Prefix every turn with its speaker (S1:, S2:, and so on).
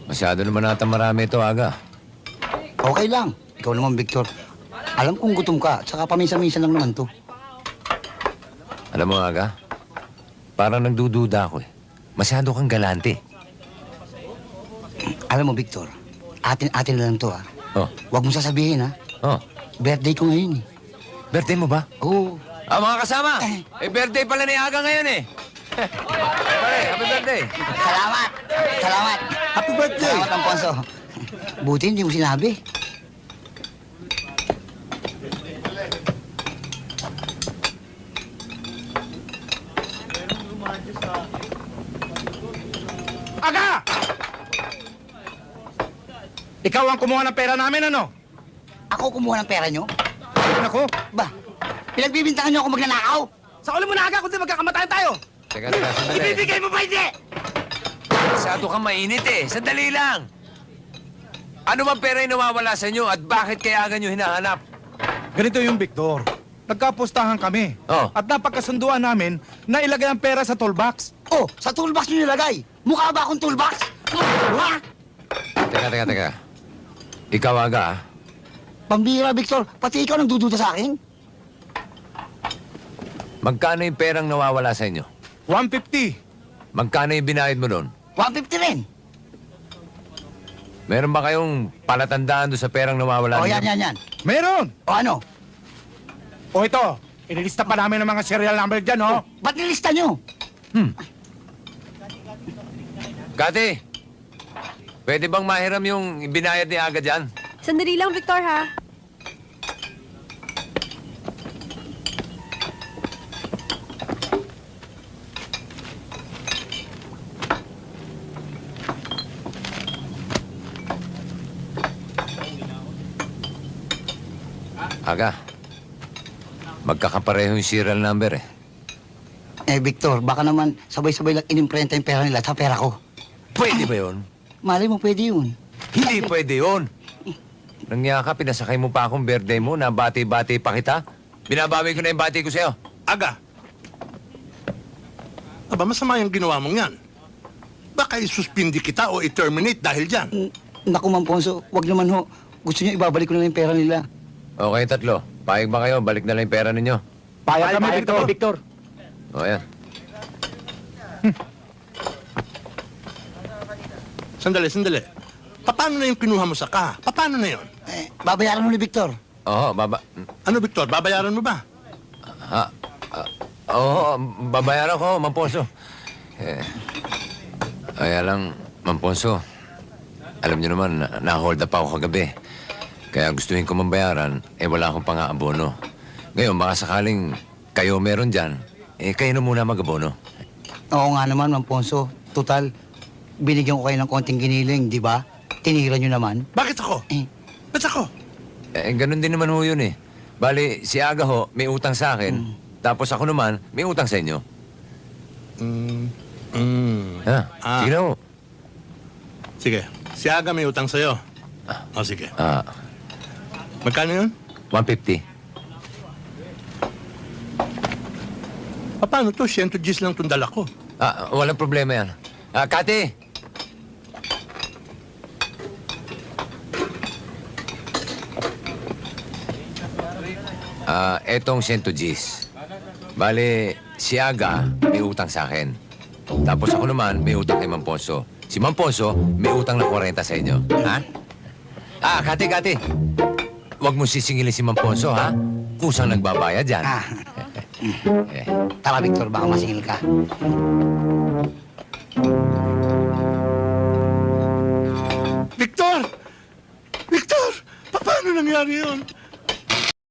S1: Masyado naman nata marami ito, Aga.
S2: Okay lang. Ikaw naman, Victor. Alam kong gutom ka, tsaka paminsan-minsan lang naman to.
S1: Alam mo, Aga, parang nagdududa ako eh. Masyado kang galante.
S2: Alam mo, Victor, atin na lang to, ha?
S1: Oh,
S2: Huwag mong sasabihin, ha?
S1: oh.
S2: Birthday ko ngayon, eh.
S1: Birthday mo ba?
S2: Oo.
S1: Mga kasama! Birthday pala ni Aga ngayon eh. Pare, happy birthday.
S2: Salamat! Salamat!
S3: Happy birthday!
S2: Salamat, Alfonso. Buti hindi mo sinabi.
S3: Aga! Ikaw ang kumuha ng pera namin, ano?
S2: Ako kumuha ng pera nyo?
S3: Ayun ako.
S2: Ba, pinagbibintangan nyo ako magnanakaw?
S3: Sa uli mo na, Aga, kundi magkakamatayan tayo.
S1: Teka, sandali.
S3: Ibibigay mo ba hindi?
S1: Masyado kang mainit eh. Sandali lang. Ano bang pera yung nawawala sa inyo at bakit kaya Aga nyo hinahanap?
S4: Ganito yung Victor. Nagkapustahan kami.
S1: Oh.
S4: At napagkasunduan namin na ilagay ang pera sa toolbox.
S2: Oh, sa toolbox nyo nilagay. Mukha ba akong toolbox? Ha?
S1: Teka. Ikaw, Aga, ah.
S2: Pambira, Victor. Pati ikaw nagdududa sa akin?
S1: Magkano yung perang nawawala sa inyo?
S4: 150.
S1: Magkano yung binayad mo doon?
S2: 150 rin.
S1: Meron ba kayong palatandaan doon sa perang nawawala
S2: Oh,
S1: ninyo?
S2: yan.
S4: Meron.
S2: O ano?
S4: O ito, inilista pa namin ang mga serial number dyan, oh.
S2: Ba't nilista nyo?
S1: Kati, pwede bang mahiram yung binayad ni Aga dyan?
S5: Sandali lang, Victor, ha?
S1: Aga, magkakapareho yung serial number eh.
S2: Victor, baka naman sabay-sabay lang inimprenta yung pera nila sa pera ko.
S1: Pwede ba yun?
S2: Malay mo, pwede yun.
S1: Hindi pwede yun. Nangya ka, pinasakay mo pa akong birthday mo, na bati-bati pa kita. Binabawi ko na yung bati ko sa'yo.
S3: Aga. Aba, masama yung ginawa mong yan. Baka isuspindi kita o i-terminate dahil dyan.
S2: Naku, Ma'am Ponso, wag naman ho. Gusto niyo ibabalik ko na lang yung pera nila.
S1: Okay, tatlo. Payag ba kayo? Balik na lang yung pera ninyo.
S4: Payag kami, Victor.
S1: O, yan.
S3: Sandali. Paano na yung kinuha mo sa ka? Paano na yun?
S2: Babayaran mo ni Victor.
S1: Oo,
S3: Ano, Victor? Babayaran mo ba?
S1: Oo, babayaran ko, Mamponso. Kaya lang, Mamponso, alam niyo naman, na-hold up ako kagabi. Kaya gustuhin ko mabayaran, wala akong pang-aabono. Ngayon, baka sakaling kayo meron dyan, kayo na muna mag-abono.
S2: Oo nga naman, Ma'am Ponso. Total, binigyan ko kayo ng konting giniling, di ba? Tinira nyo naman.
S3: Bakit ako? Ba't ako?
S1: Ganun din naman ho yun eh. Bali, si Aga ho, may utang sa akin. Tapos ako naman, may utang sa inyo. Ha? Sige na ho.
S3: Sige. Si Aga may utang sa'yo. O, sige. Magkano yun?
S1: 150.
S3: Paano to? 100 Gs lang itong dala ko.
S1: Walang problema yan. Kati! Etong 100 Gs. Bale, si Aga may utang sa akin. Tapos ako naman may utang kay Mamponso. Si Mamponso may utang na 40 sa inyo. Ha? Kati! Huwag mo sisingilin si Mamponso, ha? Kusang nagbabayad yan.
S2: Tara, Victor, baka masingil ka.
S3: Victor! Paano nangyari yun?